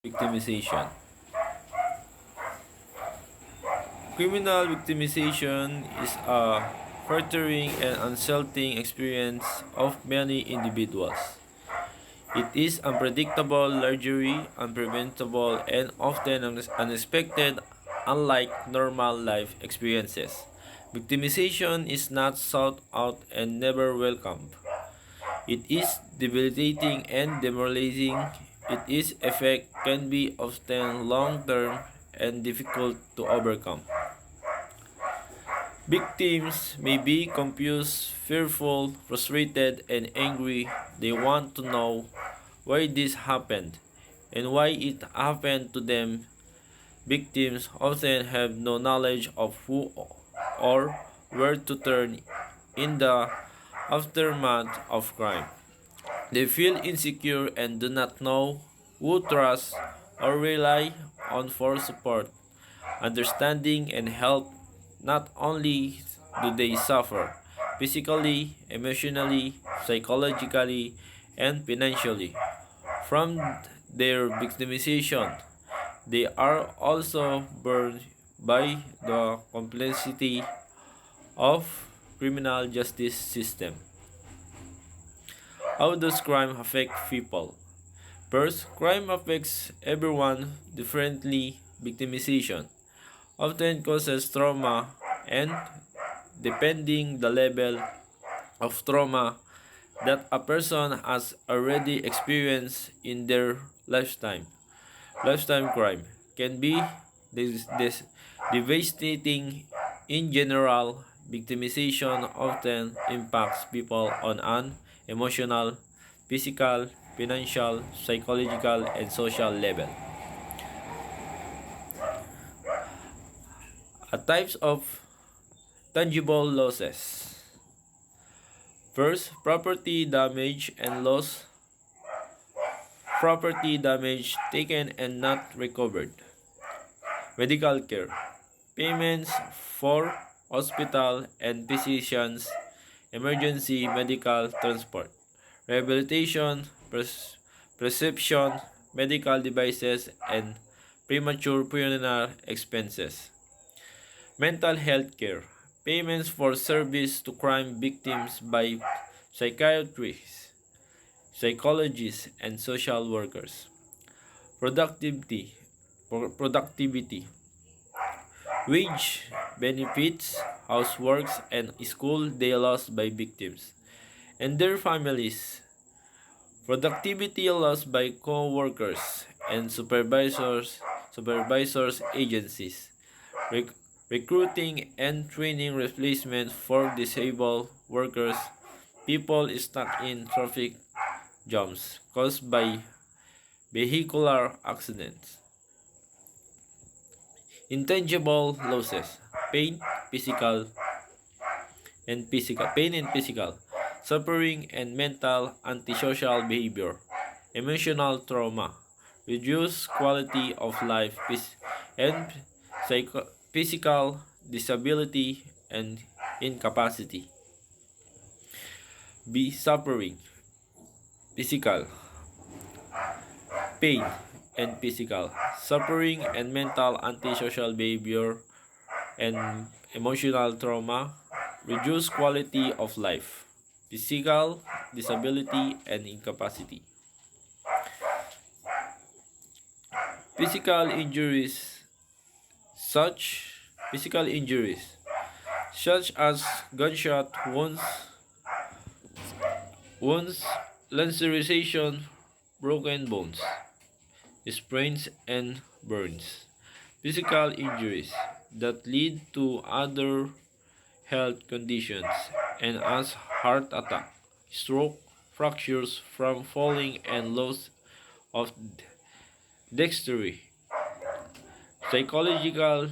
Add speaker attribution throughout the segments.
Speaker 1: Victimization. Criminal victimization is a frustrating and unsettling experience of many individuals. It is unpredictable, largely unpreventable, and often unexpected, unlike normal life experiences. Victimization is not sought out and never welcomed. It is debilitating and demoralizing. Its effect can be often long-term and difficult to overcome. Victims may be confused, fearful, frustrated, and angry. They want to know why this happened and why it happened to them. Victims often have no knowledge of who or where to turn in the aftermath of crime. They feel insecure and do not know who to trust or rely on for support, understanding, and help. Not only do they suffer physically, emotionally, psychologically, and financially from their victimization, they are also burdened by the complexity of criminal justice system. How does crime affect people? First, crime affects everyone differently. Victimization often causes trauma, and depending the level of trauma that a person has already experienced in their lifetime crime can be this devastating. In general, victimization often impacts people on an emotional, physical, financial, psychological, and social level. Types of tangible losses. First, property damage and loss. Property damage taken and not recovered. Medical care. Payments for hospital and physicians, emergency medical transport. Rehabilitation, prescription, medical devices, and premature funeral expenses. Mental health care. Payments for service to crime victims by psychiatrists, psychologists, and social workers. Productivity. Productivity. Wage, benefits, houseworks, and school day lost by victims and their families. Productivity lost by co-workers and supervisors agencies. Rec- Recruiting and training replacement for disabled workers, people stuck in traffic jams caused by vehicular accidents. Intangible losses, pain, pain and physical, suffering and mental antisocial behavior, emotional trauma, reduced quality of life, and physical disability and incapacity. B. Suffering, physical, pain and physical, suffering and mental antisocial behavior and emotional trauma, reduced quality of life, physical disability and incapacity. Physical injuries such physical injuries such as gunshot wounds, laceration, broken bones, sprains and burns. Physical injuries that lead to other health conditions and as heart attack, stroke, fractures from falling and loss of dexterity, psychological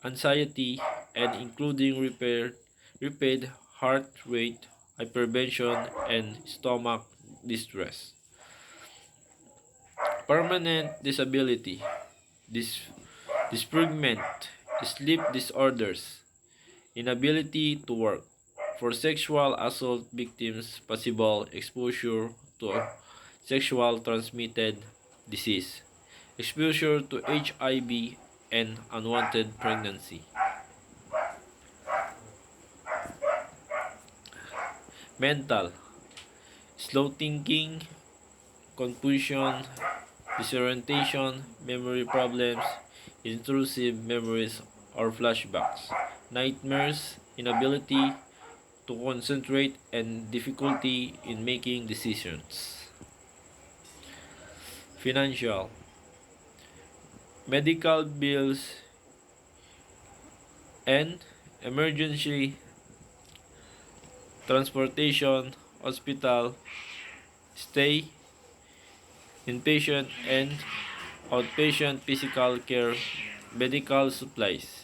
Speaker 1: anxiety and including rapid heart rate, hypertension and stomach distress. Permanent disability, dis- disfigurement, sleep disorders, inability to work. For sexual assault victims, possible exposure to sexual transmitted disease, exposure to HIV, and unwanted pregnancy. Mental, slow thinking, confusion, disorientation, memory problems, intrusive memories or flashbacks, nightmares, inability to concentrate, and difficulty in making decisions. Financial, medical bills and emergency transportation, hospital stay, inpatient and outpatient physical care, medical supplies,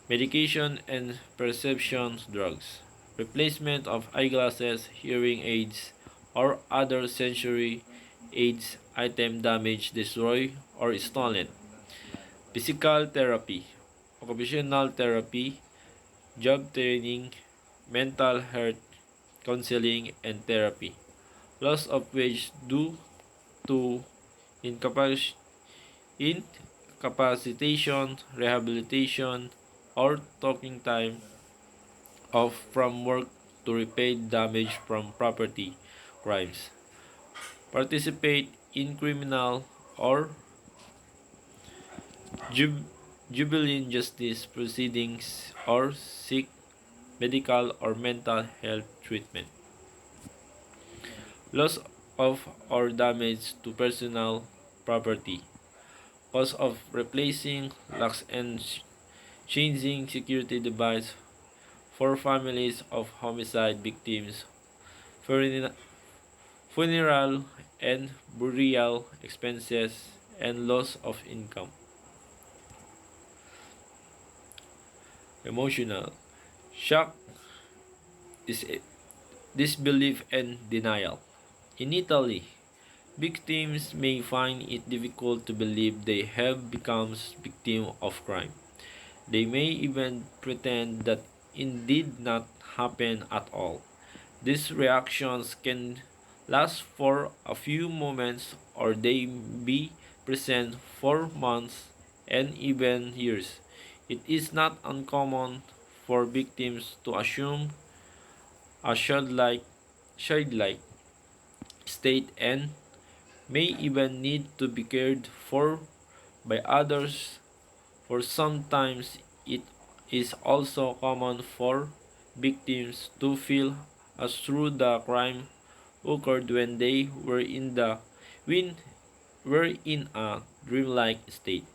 Speaker 1: medication and prescription drugs, replacement of eyeglasses, hearing aids, or other sensory aids item damaged, destroyed, or stolen, physical therapy, occupational therapy, job training, mental health counseling and therapy, loss of wage due to incapac- incapacitation, rehabilitation, or taking time off from work to repay damage from property crimes, participate in criminal or jub- juvenile justice proceedings, or seek medical or mental health treatment. Loss of or damage to personal property, cost of replacing locks and changing security device for families of homicide victims, funeral and burial expenses, and loss of income. Emotional, shock, dis- disbelief, and denial. In Italy, victims may find it difficult to believe they have become victims of crime. They may even pretend that it did not happen at all. These reactions can last for a few moments, or they be present for months and even years. It is not uncommon for victims to assume a childlike state and may even need to be cared for by others. For sometimes it is also common for victims to feel as though the crime occurred when they when were in a dreamlike state.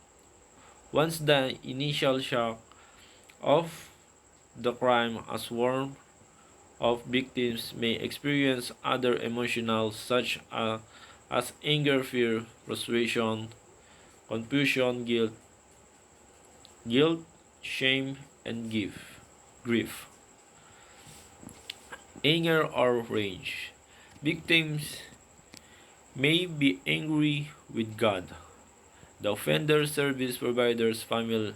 Speaker 1: Once the initial shock of the crime has worn off, victims may experience other emotions as anger, fear, frustration, confusion, guilt, shame, and grief. Anger or rage. Victims may be angry with God, the offender, service providers, family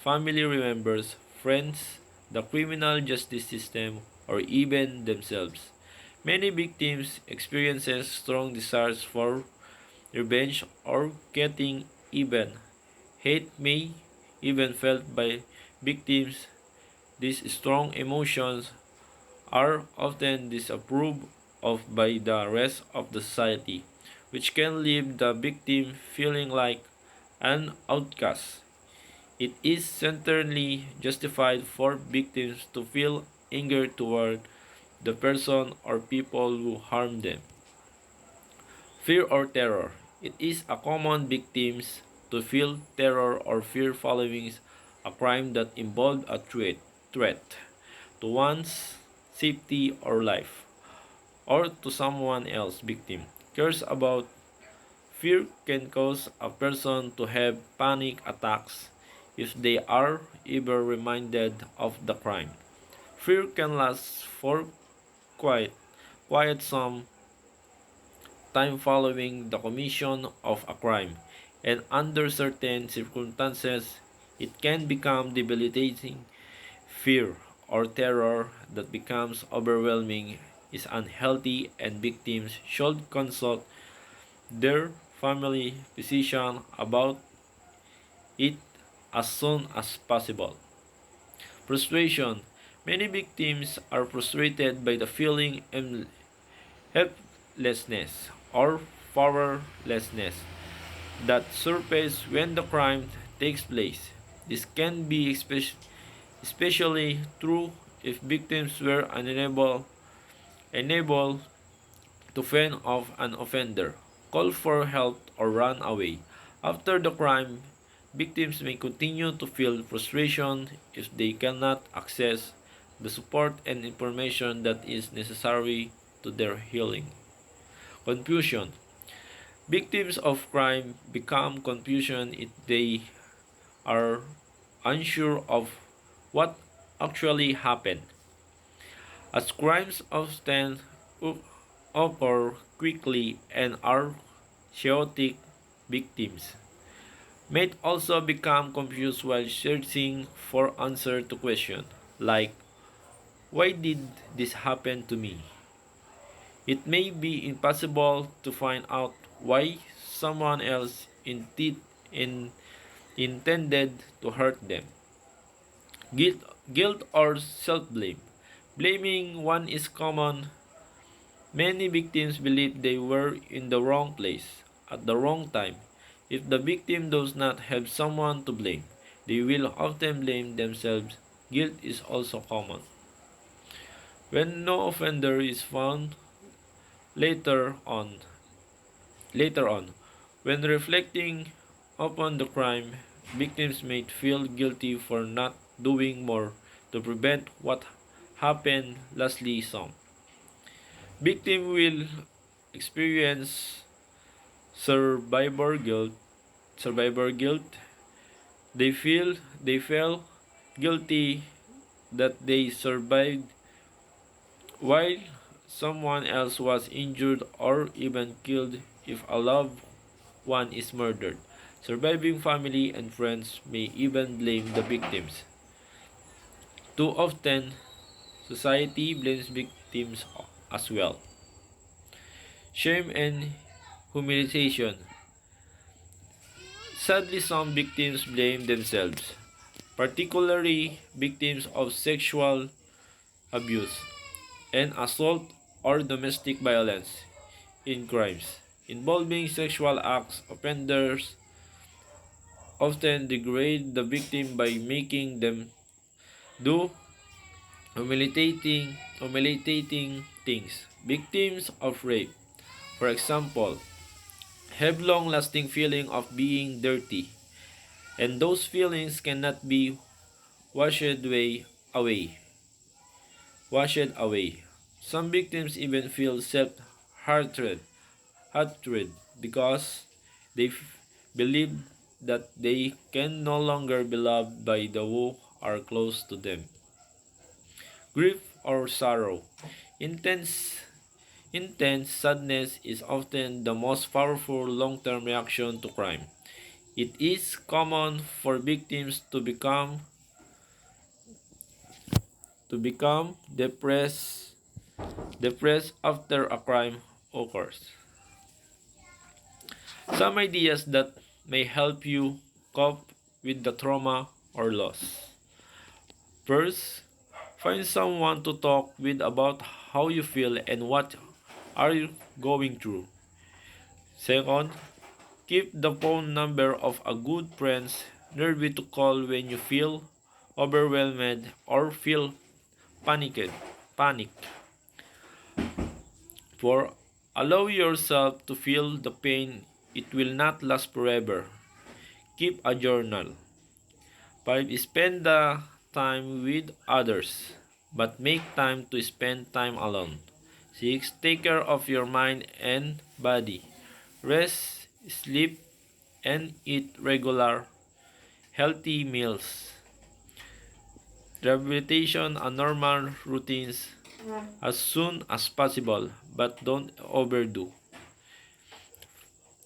Speaker 1: members, friends, the criminal justice system, or even themselves. Many victims experiences strong desires for revenge or getting even. Hate may even felt by victims. These strong emotions are often disapproved of by the rest of the society, which can leave the victim feeling like an outcast. It is certainly justified for victims to feel anger toward the person or people who harm them. Fear or terror. It is a common victims to feel terror or fear following a crime that involved a threat to one's safety or life, or to someone else victim cares about. Fear can cause a person to have panic attacks if they are ever reminded of the crime. Fear can last for quite quite some time following the commission of a crime, and under certain circumstances, it can become debilitating. Fear or terror that becomes overwhelming is unhealthy, and victims should consult their family, physician about it as soon as possible. Frustration. Many victims are frustrated by the feeling of helplessness or powerlessness that surface when the crime takes place. This can be especially true if victims were unable to fend off an offender, call for help, or run away. After the crime, victims may continue to feel frustration if they cannot access the support and information that is necessary to their healing. Confusion. Victims of crime become confusion if they are unsure of what actually happened. As crimes often occur quickly and are chaotic, victims may also become confused while searching for answers to questions like, why did this happen to me? It may be impossible to find out why someone else intended to hurt them. Guilt or self-blame. Blaming one is common. Many victims believe they were in the wrong place at the wrong time. If the victim does not have someone to blame, they will often blame themselves. Guilt is also common. When no offender is found later on, later on, when reflecting upon the crime, victims may feel guilty for not doing more to prevent what happened. Lastly, some victim will experience survivor guilt. Survivor guilt. They feel guilty that they survived while someone else was injured or even killed if a loved one is murdered. Surviving family and friends may even blame the victims. Too often, society blames victims as well. Shame and humiliation. Sadly, some victims blame themselves, particularly victims of sexual abuse and assault or domestic violence in crimes involving sexual acts. Offenders often degrade the victim by making them do humiliating things. Victims of rape, for example, have long-lasting feeling of being dirty, and those feelings cannot be washed away. Washed away. Some victims even feel self-hatred hatred because they believe that they can no longer be loved by the who are close to them. Grief or sorrow. Intense Intense sadness is often the most powerful long-term reaction to crime. It is common for victims to become depressed after a crime occurs. Some ideas that may help you cope with the trauma or loss. First, find someone to talk with about how you feel and what are you going through. Second, keep the phone number of a good friend nearby to call when you feel overwhelmed or feel panicked. Panic. For allow yourself to feel the pain, it will not last forever. Keep a journal. 5. Spend the time with others, but make time to spend time alone. 6. Take care of your mind and body. Rest, sleep, and eat regular, healthy meals. Rehabilitation and normal routines as soon as possible, but don't overdo.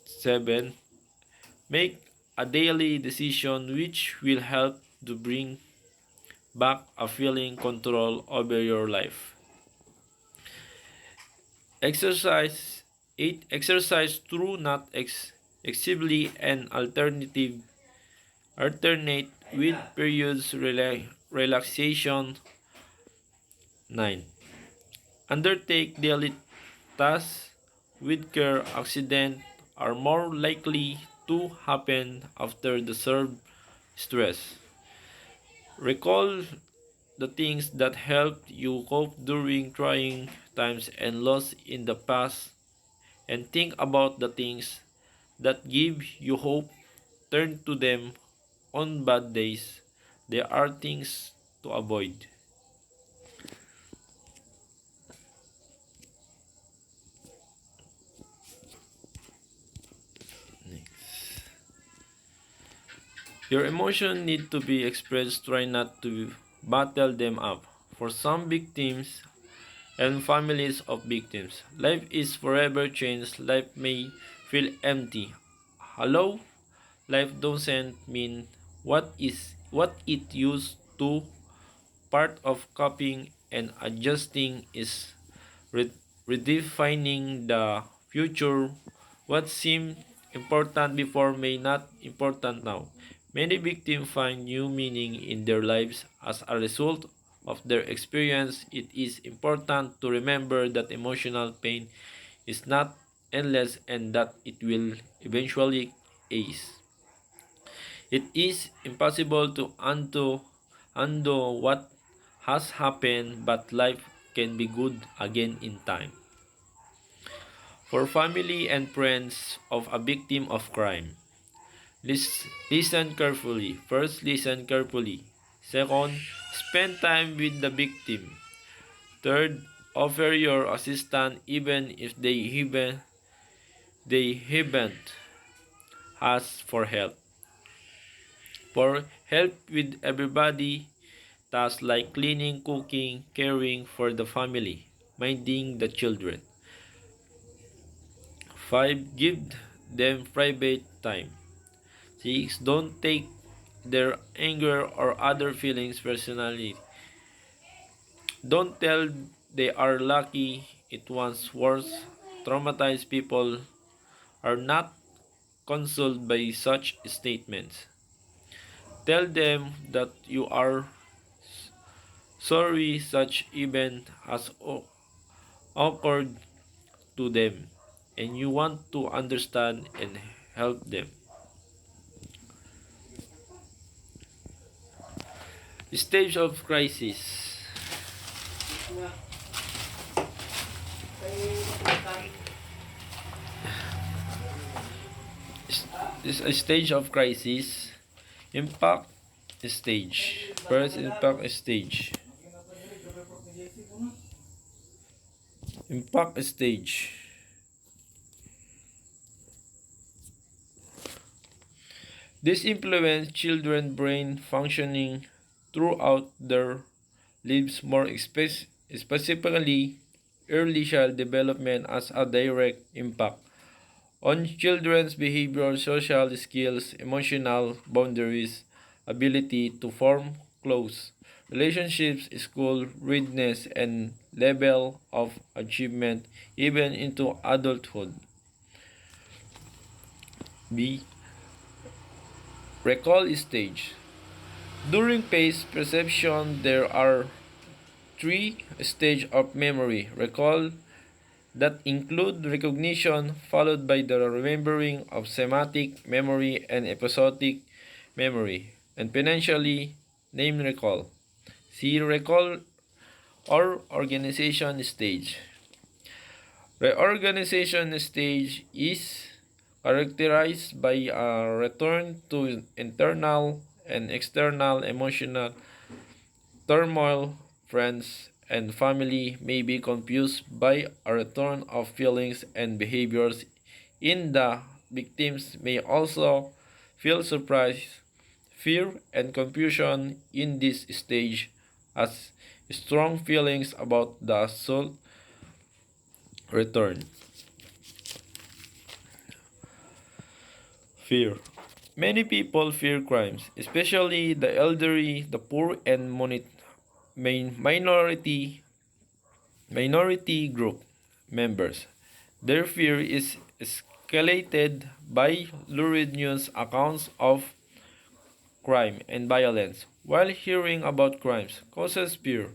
Speaker 1: 7. Make a daily decision which will help to bring back a feeling control over your life. Exercise. 8. Exercise through not excessively and alternate with periods relaxation. 9. Undertake daily tasks with care. Accidents are more likely to happen after the served stress. Recall the things that helped you cope during trying times and loss in the past, and think about the things that give you hope. Turn to them on bad days. There are things to avoid. Your emotions need to be expressed. Try not to bottle them up. For some victims and families of victims, life is forever changed. Life may feel empty. Hello? Life doesn't mean what it used to. Part of coping and adjusting is redefining the future. What seemed important before may not important now. Many victims find new meaning in their lives as a result of their experience. It is important to remember that emotional pain is not endless and that it will eventually ease. It is impossible to undo what has happened, but life can be good again in time. For family and friends of a victim of crime, listen carefully. First, listen carefully. Second, spend time with the victim. Third, offer your assistance even if they haven't asked for help. For help with everybody tasks like cleaning, cooking, caring for the family, minding the children. 5. Give them private time. 6. Don't take their anger or other feelings personally. Don't tell they are lucky. It was worse. Traumatized people are not consoled by such statements. Tell them that you are sorry such event has occurred to them and you want to understand and help them. Stage of crisis. This a stage of crisis. Impact stage. First impact stage. Impact stage. This influence children brain functioning throughout their lives, more specifically early child development as a direct impact on children's behavior, social skills, emotional boundaries, ability to form close relationships, school readiness, and level of achievement even into adulthood. B. Recall stage. During phase perception, there are three stages of memory recall that include recognition, followed by the remembering of semantic memory and episodic memory, and potentially name recall. See recall or organization stage. Reorganization stage is characterized by a return to internal and external emotional turmoil. Friends and family may be confused by a return of feelings and behaviors in the victims may also feel surprise, fear, and confusion in this stage as strong feelings about the assault return. Fear. Many people fear crimes, especially the elderly, the poor, and minority group members. Their fear is escalated by lurid news accounts of crime and violence. While hearing about crimes causes fear,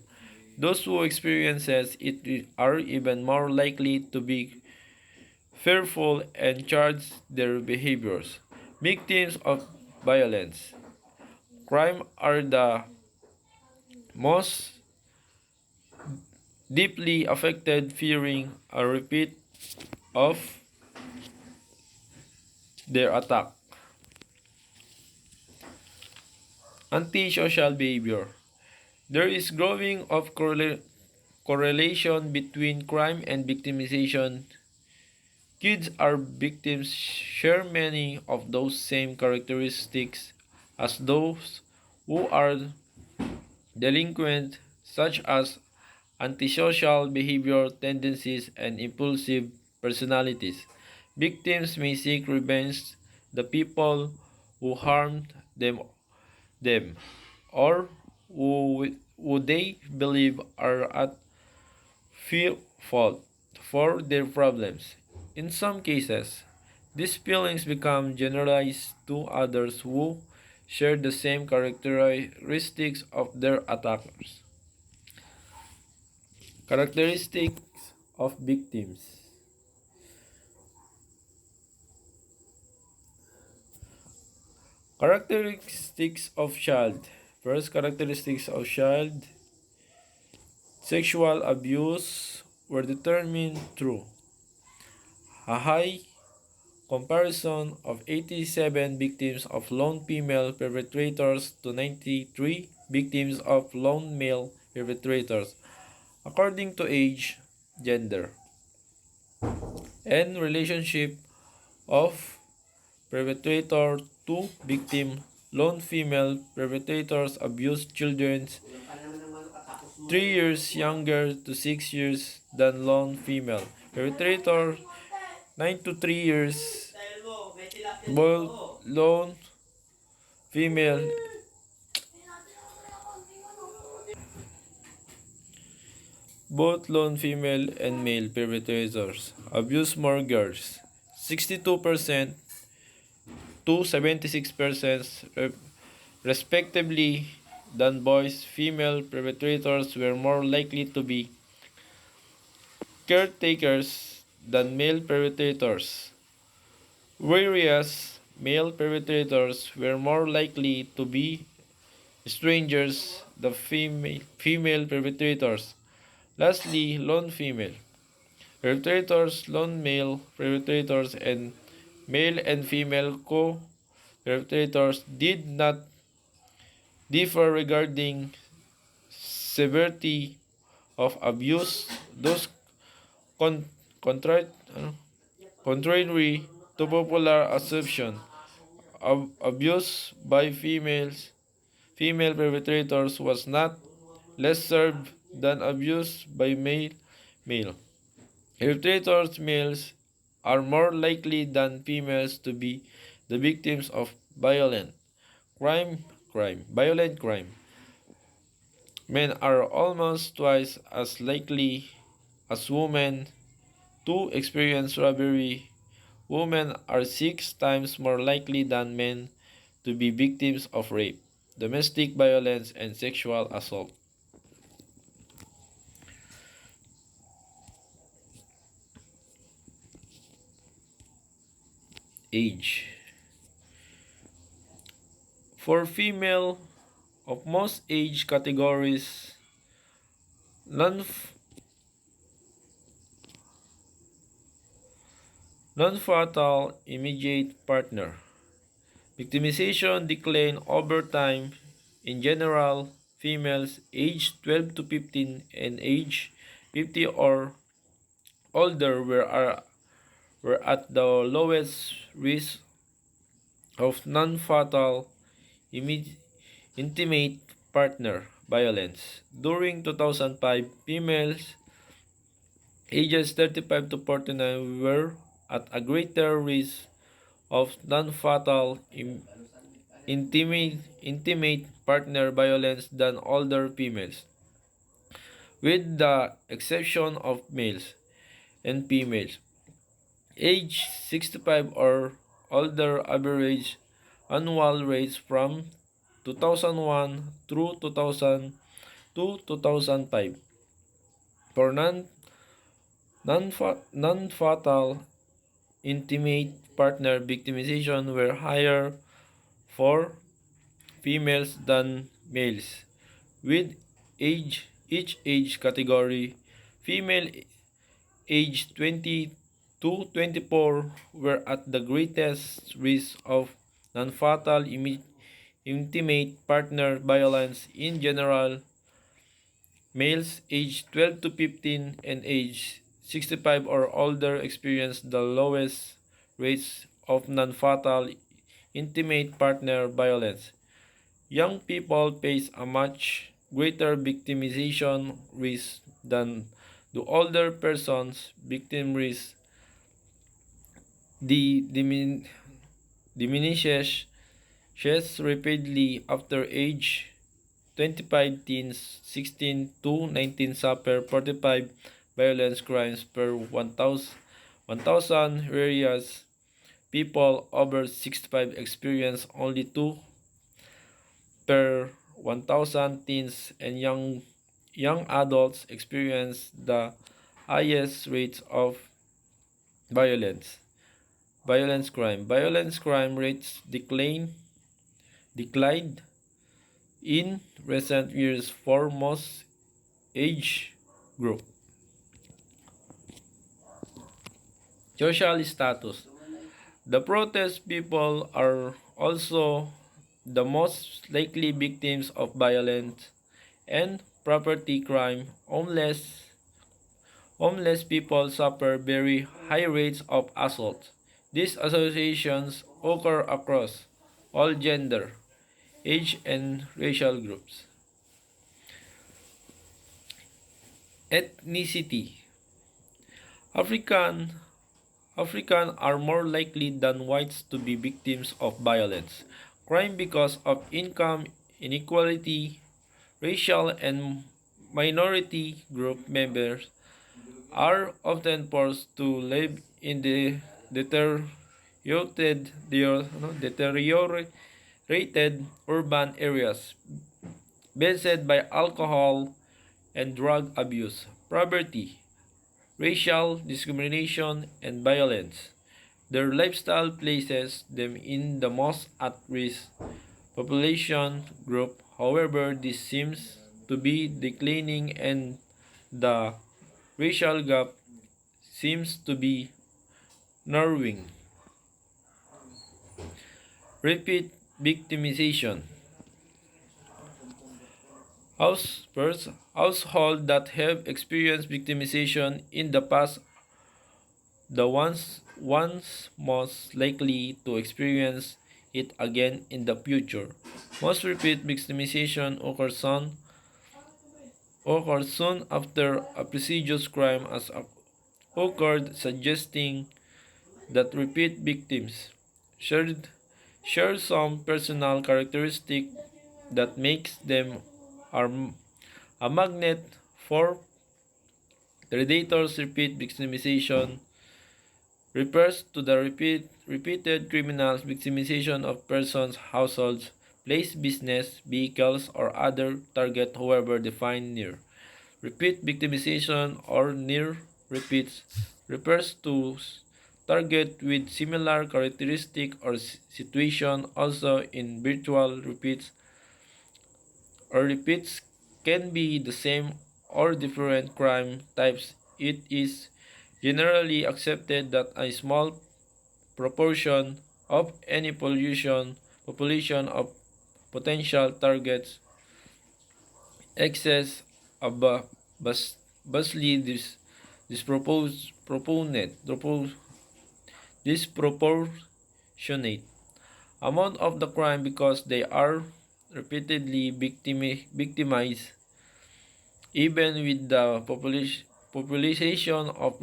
Speaker 1: those who experiences it are even more likely to be fearful and charge their behaviors. Victims of violence, crime are the most deeply affected, fearing a repeat of their attack. Antisocial behavior. There is growing of correlation between crime and victimization. Kids are victims share many of those same characteristics as those who are delinquent, such as antisocial behavior tendencies and impulsive personalities. Victims may seek revenge the people who harmed them or who they believe are at fault for their problems. In some cases, these feelings become generalized to others who share the same characteristics of their attackers. Characteristics of victims. Characteristics of child. First characteristics of child. Sexual abuse were determined through a high comparison of 87 victims of lone female perpetrators to 93 victims of lone male perpetrators, according to age, gender, and relationship of perpetrator to victim. Lone female perpetrators abused children 3 years younger to 6 years than lone female perpetrator 9 to 3 years. Both lone female both lone female and male perpetrators abuse more girls 62% to 76% respectively than boys. Female perpetrators were more likely to be caretakers than male perpetrators, whereas male perpetrators were more likely to be strangers than female perpetrators. Lastly, lone female perpetrators, lone male perpetrators, and female co-perpetrators did not differ regarding severity of abuse. Those con- contra- contrary to popular assumption, abuse by female perpetrators was not less severe than abuse by male. Perpetrators males are more likely than females to be the victims of violent crime. Men are almost twice as likely as women to experience robbery. Women are 6 times more likely than men to be victims of rape, domestic violence, and sexual assault. Age. For female of most age categories, non non-fatal immediate partner. Victimization declined over time. In general, females aged 12 to 15 and age 50 or older were at the lowest risk of non-fatal intimate partner violence. During 2005, females ages 35 to 49 were at a greater risk of non-fatal intimate partner violence than older females, with the exception of males and females. Age 65 or older average annual rates from 2001 through 2000 to 2005 for non-fatal intimate partner victimization were higher for females than males. With each age category, female aged 20 to 24 were at the greatest risk of non-fatal intimate partner violence in general. Males aged 12 to 15 and aged 65 or older experienced the lowest rates of non-fatal intimate partner violence. Young people face a much greater victimization risk than do older persons. Victim risk the diminishes rapidly after age 25. Teens 16 to 19 suffer 45 violence crimes per 1,000, whereas people over 65 experience only 2 per 1,000. Teens and young adults experience the highest rates of violence. Violence crime rates declined in recent years for most age group. Social status. The protest people are also the most likely victims of violence and property crime. Homeless people suffer very high rates of assault. These associations occur across all gender, age, and racial groups. Ethnicity. African African are more likely than whites to be victims of violence, crime because of income inequality, racial and minority group members are often forced to live in the deteriorated urban areas, beset by alcohol and drug abuse, poverty, racial discrimination, and violence. Their lifestyle places them in the most at-risk population group. However, this seems to be declining and the racial gap seems to be narrowing. Repeat victimization. Households that have experienced victimization in the past, the ones most likely to experience it again in the future. Most repeat victimization occurs soon after a prestigious crime has occurred, suggesting that repeat victims shared share some personal characteristic that makes them are a magnet for predators. Repeat victimization refers to the repeated criminal victimization of persons, households, place, business, vehicles, or other target, however defined near. Repeat victimization or near repeats refers to target with similar characteristic or situation. Also in virtual repeats or repeats can be the same or different crime types. It is generally accepted that a small proportion of any population of potential targets excess a vastly disproportionate amount of the crime because they are repeatedly victimized. Even with the population of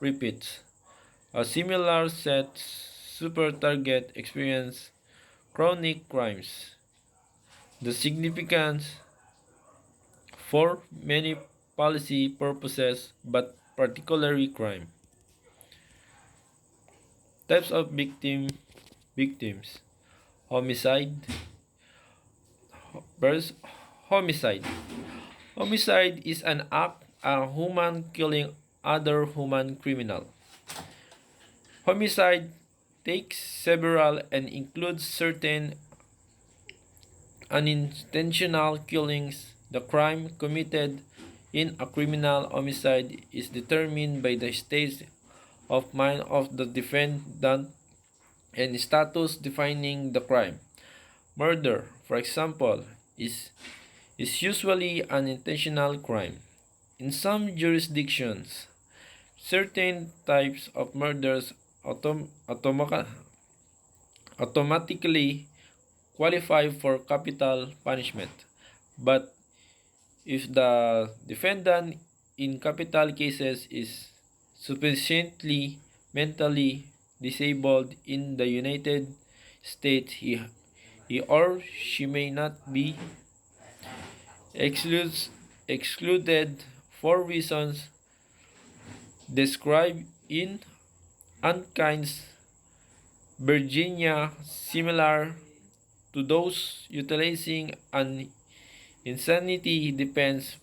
Speaker 1: repeats, a similar set super target experience chronic crimes. The significance for many policy purposes, but particularly crime. Types of victims. Homicide. First, homicide. Homicide is an act a human killing other human criminal. Homicide takes several and includes certain unintentional killings. The crime committed in a criminal homicide is determined by the state of mind of the defendant and status defining the crime. Murder, for example, is usually an intentional crime. In some jurisdictions, certain types of murders automatically qualify for capital punishment. But if the defendant in capital cases is sufficiently mentally disabled in the United States, he or she may not be excluded for reasons described in Atkins, Virginia, similar to those utilizing an insanity defense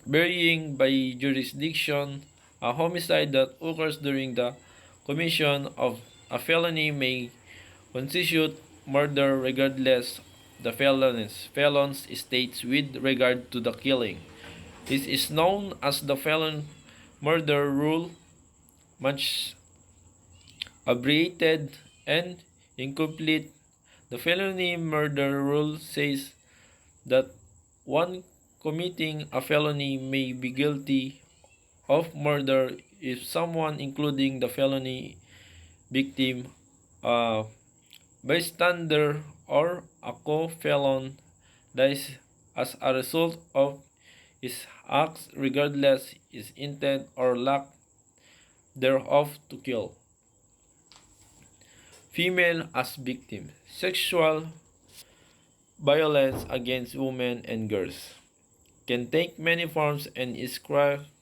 Speaker 1: varying by jurisdiction. A homicide that occurs during the commission of a felony may constitute murder regardless the felon's states with regard to the killing. This is known as the felon murder rule, much abbreviated and incomplete. The felony murder rule says that one committing a felony may be guilty of murder if someone, including the felony victim, a bystander, or a co-felon, dies as a result of his acts regardless his intent or lack thereof to kill. Female as victim. Sexual violence against women and girls can take many forms and is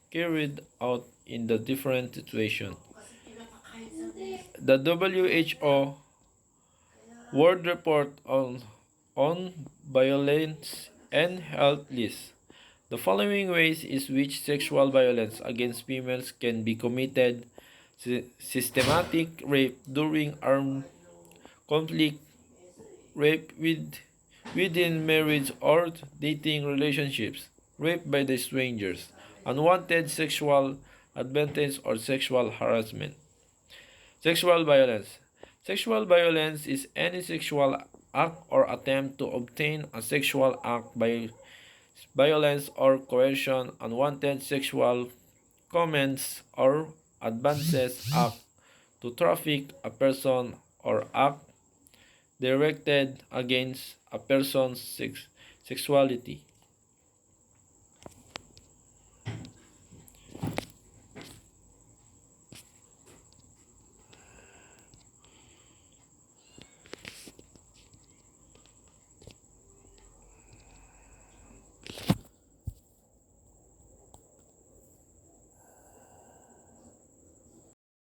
Speaker 1: carried out in the different situations. The WHO World Report on Violence and Health lists the following ways in which sexual violence against females can be committed: systematic rape during armed conflict, rape within marriage or dating relationships, rape by the strangers, unwanted sexual advantage or sexual harassment. Sexual violence. Sexual violence is any sexual act or attempt to obtain a sexual act by violence or coercion, unwanted sexual comments or advances, act to traffic a person, or act directed against a person's sexuality.